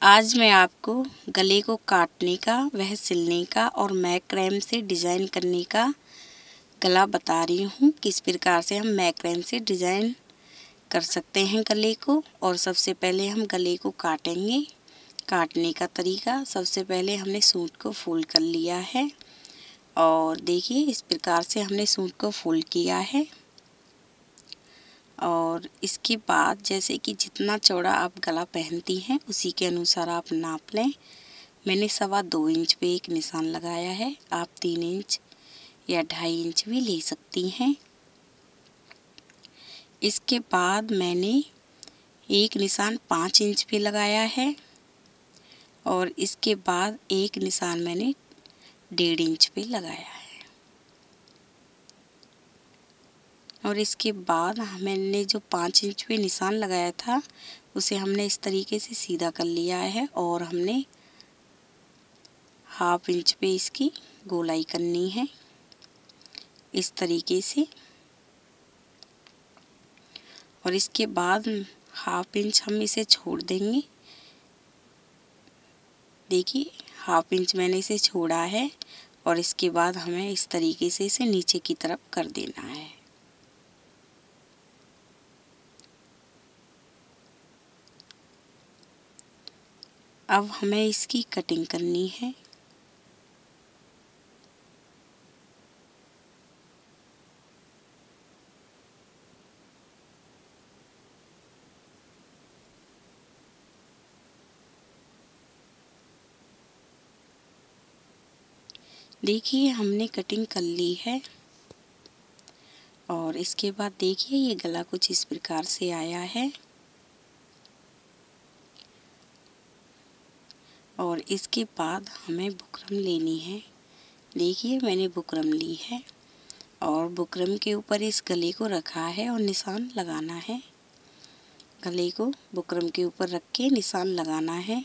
आज मैं आपको गले को काटने का, वह सिलने का और मैक्रैम से डिज़ाइन करने का गला बता रही हूँ। किस प्रकार से हम मैक्रैम से डिज़ाइन कर सकते हैं गले को। और सबसे पहले हम गले को काटेंगे। काटने का तरीका, सबसे पहले हमने सूट को फोल्ड कर लिया है और देखिए इस प्रकार से हमने सूट को फोल्ड किया है। और इसके बाद जैसे कि जितना चौड़ा आप गला पहनती हैं उसी के अनुसार आप नाप लें। मैंने 2.25 इंच पे एक निशान लगाया है। आप 3 इंच या 2.5 इंच भी ले सकती हैं। इसके बाद मैंने एक निशान 5 इंच पे लगाया है और इसके बाद एक निशान मैंने 1.5 इंच पे लगाया है। और इसके बाद मैंने जो 5 इंच पे निशान लगाया था उसे हमने इस तरीके से सीधा कर लिया है और हमने 1/2 इंच पे इसकी गोलाई करनी है इस तरीके से। और इसके बाद 1/2 इंच हम इसे छोड़ देंगे। देखिए 1/2 इंच मैंने इसे छोड़ा है और इसके बाद हमें इस तरीके से इसे नीचे की तरफ कर देना है। अब हमें इसकी कटिंग करनी है। देखिए हमने कटिंग कर ली है और इसके बाद देखिए ये गला कुछ इस प्रकार से आया है। और इसके बाद हमें बुकरम लेनी है। देखिए मैंने बुकरम ली है और बुकरम के ऊपर इस गले को रखा है और निशान लगाना है। गले को बुकरम के ऊपर रख के निशान लगाना है।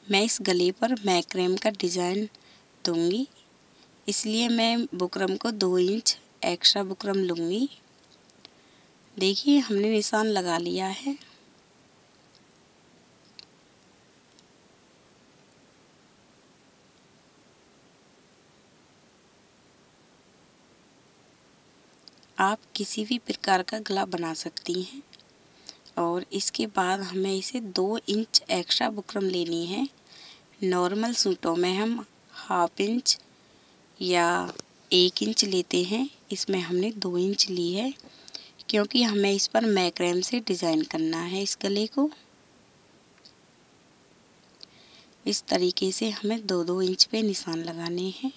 मैं इस गले पर मैक्रैम का डिज़ाइन दूंगी, इसलिए मैं बुकरम को 2 इंच एक्स्ट्रा बुकरम लूँगी। देखिए हमने निशान लगा लिया है। आप किसी भी प्रकार का गला बना सकती हैं। और इसके बाद हमें इसे 2 इंच एक्स्ट्रा बुकरम लेनी है। नॉर्मल सूटों में हम 1/2 इंच या 1 इंच लेते हैं, इसमें हमने 2 इंच ली है क्योंकि हमें इस पर मैक्रैम से डिज़ाइन करना है इस गले को। इस तरीके से हमें 2-2 इंच पे निशान लगाने हैं।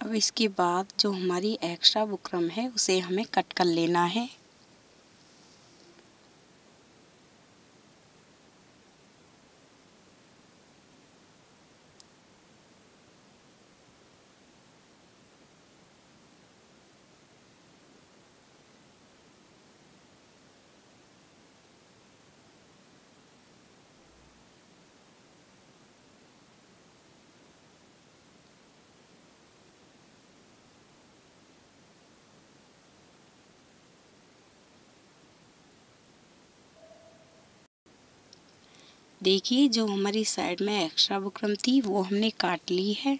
अब इसके बाद जो हमारी एक्स्ट्रा बुकरम है उसे हमें कट कर लेना है। देखिए जो हमारी साइड में एक्स्ट्रा बुकरम थी वो हमने काट ली है।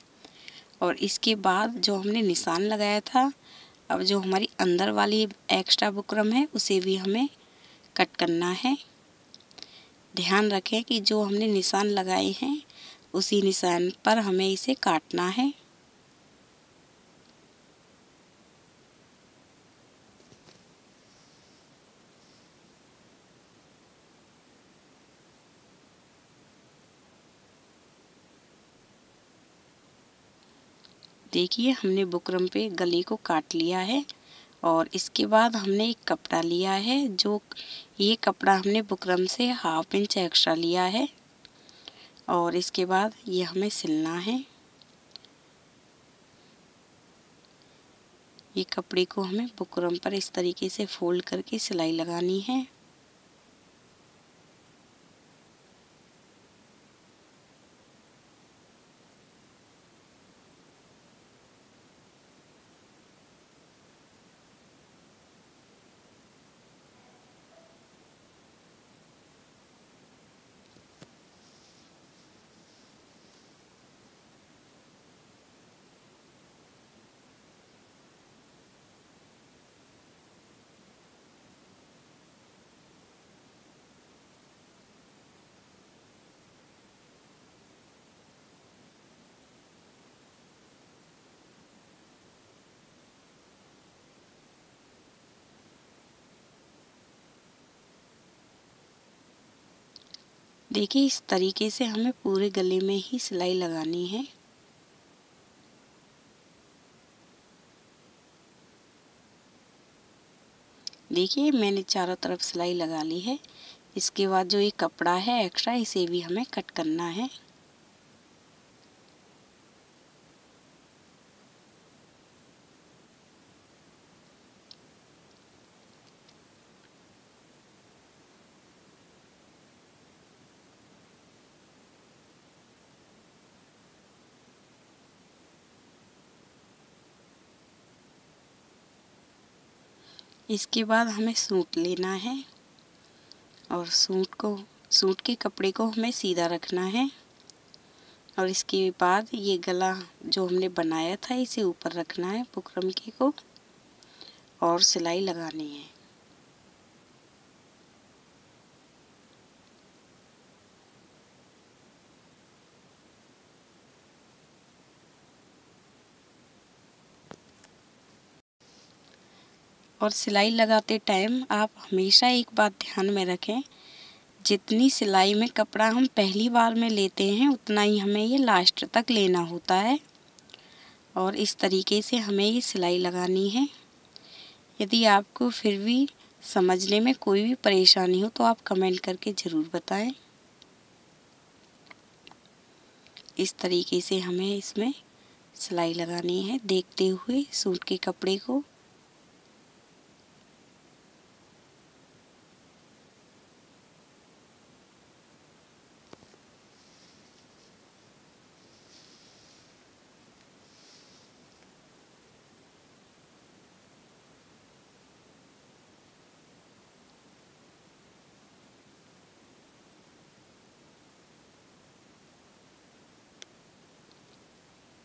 और इसके बाद जो हमने निशान लगाया था, अब जो हमारी अंदर वाली एक्स्ट्रा बुकरम है उसे भी हमें कट करना है। ध्यान रखें कि जो हमने निशान लगाए हैं उसी निशान पर हमें इसे काटना है। देखिए हमने बुकरम पे गले को काट लिया है और इसके बाद हमने एक कपड़ा लिया है, जो ये कपड़ा हमने बुकरम से 1/2 इंच एक्स्ट्रा लिया है और इसके बाद ये हमें सिलना है। ये कपड़े को हमें बुकरम पर इस तरीके से फोल्ड करके सिलाई लगानी है। देखिए इस तरीके से हमें पूरे गले में ही सिलाई लगानी है। देखिए मैंने चारों तरफ सिलाई लगा ली है। इसके बाद जो ये कपड़ा है एक्स्ट्रा, इसे भी हमें कट करना है। इसके बाद हमें सूट लेना है और सूट के कपड़े को हमें सीधा रखना है और इसके बाद ये गला जो हमने बनाया था इसे ऊपर रखना है बुकरम के को और सिलाई लगानी है। और सिलाई लगाते टाइम आप हमेशा एक बात ध्यान में रखें, जितनी सिलाई में कपड़ा हम पहली बार में लेते हैं उतना ही हमें ये लास्ट तक लेना होता है और इस तरीके से हमें ये सिलाई लगानी है। यदि आपको फिर भी समझने में कोई भी परेशानी हो तो आप कमेंट करके ज़रूर बताएं। इस तरीके से हमें इसमें सिलाई लगानी है, देखते हुए सूट के कपड़े को।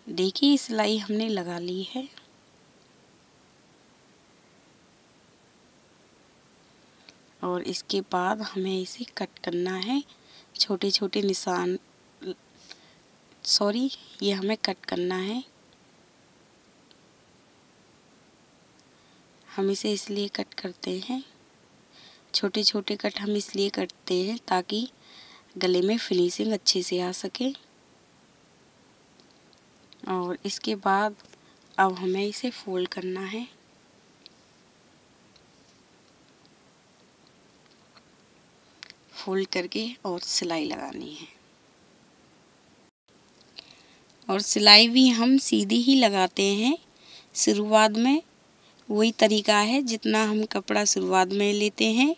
देखिए सिलाई हमने लगा ली है और इसके बाद हमें इसे कट करना है। छोटे छोटे निशान, सॉरी, ये हमें कट करना है। हम इसे इसलिए कट करते हैं, छोटे छोटे कट हम इसलिए करते हैं ताकि गले में फिनिशिंग अच्छे से आ सके। और इसके बाद अब हमें इसे फोल्ड करना है। फोल्ड करके और सिलाई लगानी है और सिलाई भी हम सीधी ही लगाते हैं। शुरुआत में वही तरीका है, जितना हम कपड़ा शुरुआत में लेते हैं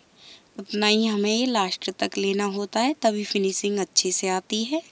उतना ही हमें ये लास्ट तक लेना होता है, तभी फिनिशिंग अच्छे से आती है।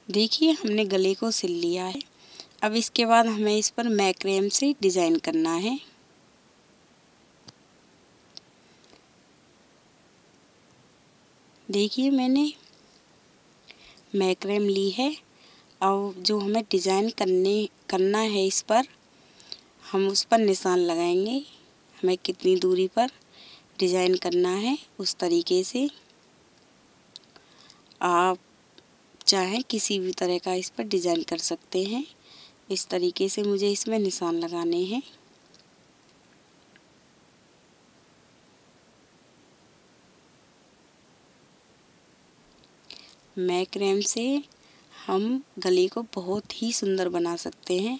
देखिए हमने गले को सिल लिया है। अब इसके बाद हमें इस पर मैक्रेम से डिज़ाइन करना है। देखिए मैंने मैक्रेम ली है और जो हमें डिज़ाइन करना है इस पर, हम उस पर निशान लगाएंगे। हमें कितनी दूरी पर डिज़ाइन करना है उस तरीके से आप चाहें किसी भी तरह का इस पर डिज़ाइन कर सकते हैं। इस तरीके से मुझे इसमें निशान लगाने हैं। मैक्रेम से हम गले को बहुत ही सुंदर बना सकते हैं।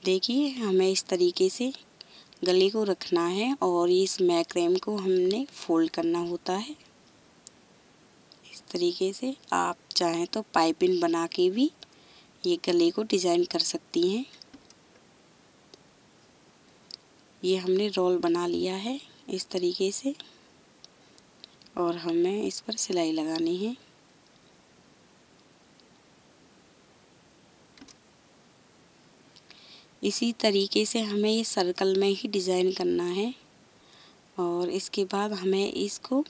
देखिए हमें इस तरीके से गले को रखना है और इस मैक्रेम को हमने फोल्ड करना होता है। इस तरीके से आप चाहें तो पाइपिंग बना के भी ये गले को डिज़ाइन कर सकती हैं। ये हमने रोल बना लिया है इस तरीके से और हमें इस पर सिलाई लगानी है। इसी तरीके से हमें ये सर्कल में ही डिज़ाइन करना है और इसके बाद हमें इसको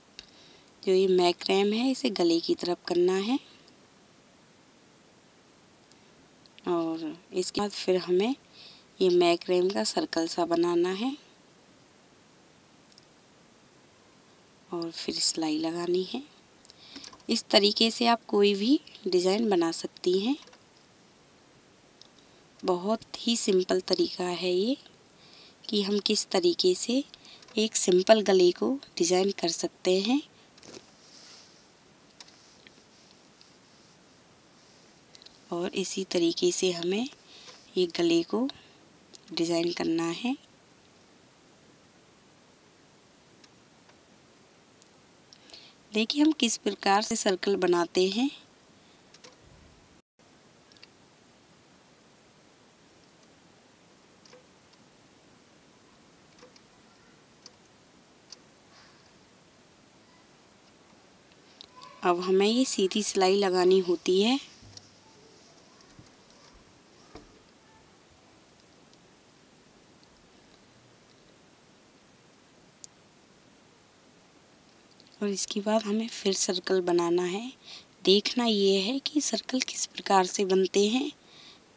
जो ये मैक्रेम है इसे गले की तरफ करना है और इसके बाद फिर हमें ये मैक्रेम का सर्कल सा बनाना है और फिर सिलाई लगानी है। इस तरीके से आप कोई भी डिज़ाइन बना सकती हैं। बहुत ही सिंपल तरीका है ये कि हम किस तरीके से एक सिंपल गले को डिज़ाइन कर सकते हैं। और इसी तरीके से हमें ये गले को डिज़ाइन करना है। देखिए हम किस प्रकार से सर्कल बनाते हैं। अब हमें ये सीधी सिलाई लगानी होती है। और इसके बाद हमें फिर सर्कल बनाना है। देखना ये है कि सर्कल किस प्रकार से बनते हैं।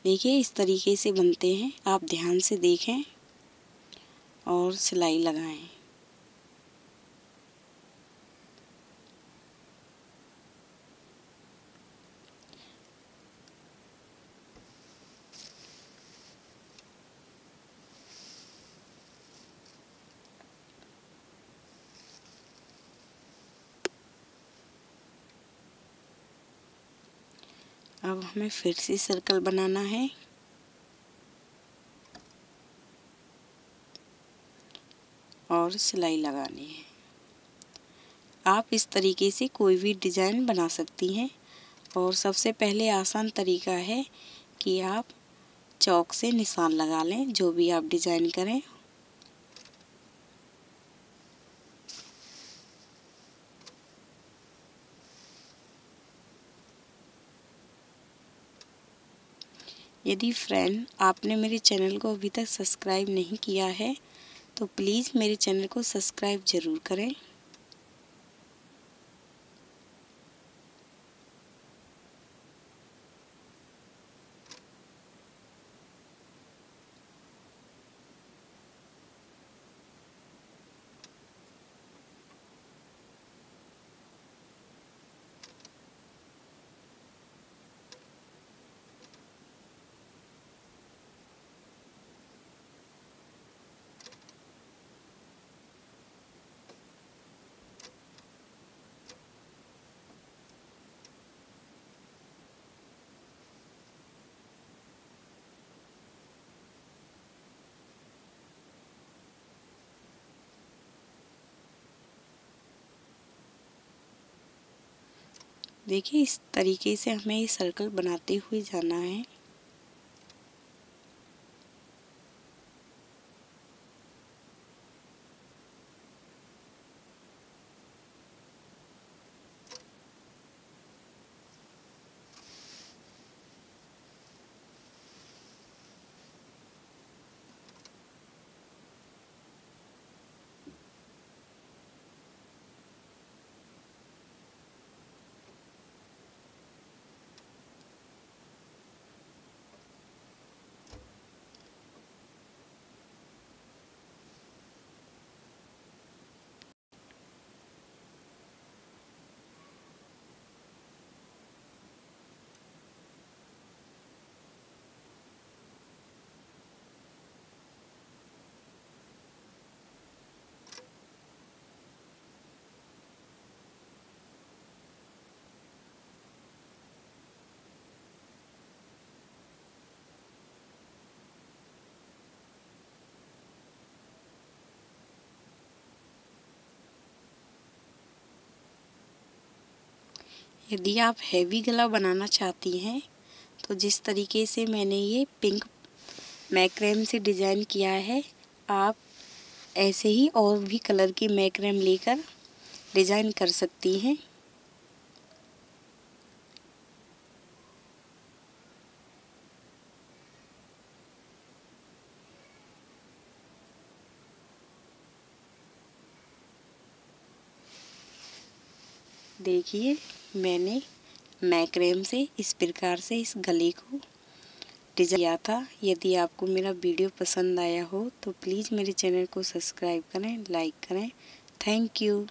देखिए इस तरीके से बनते हैं। आप ध्यान से देखें और सिलाई लगाएं। अब हमें फिर से सर्कल बनाना है और सिलाई लगानी है। आप इस तरीके से कोई भी डिज़ाइन बना सकती हैं और सबसे पहले आसान तरीका है कि आप चॉक से निशान लगा लें जो भी आप डिज़ाइन करें। यदि फ्रेंड आपने मेरे चैनल को अभी तक सब्सक्राइब नहीं किया है तो प्लीज़ मेरे चैनल को सब्सक्राइब ज़रूर करें। देखिए इस तरीके से हमें ये सर्कल बनाते हुए जाना है। यदि आप हैवी गला बनाना चाहती हैं तो जिस तरीके से मैंने ये पिंक मैक्रेम से डिज़ाइन किया है, आप ऐसे ही और भी कलर की मैक्रेम लेकर डिज़ाइन कर सकती हैं। देखिए, मैंने मैक्रेम से इस प्रकार से इस गले को डिज़ाइन किया था। यदि आपको मेरा वीडियो पसंद आया हो तो प्लीज़ मेरे चैनल को सब्सक्राइब करें, लाइक करें। Thank you.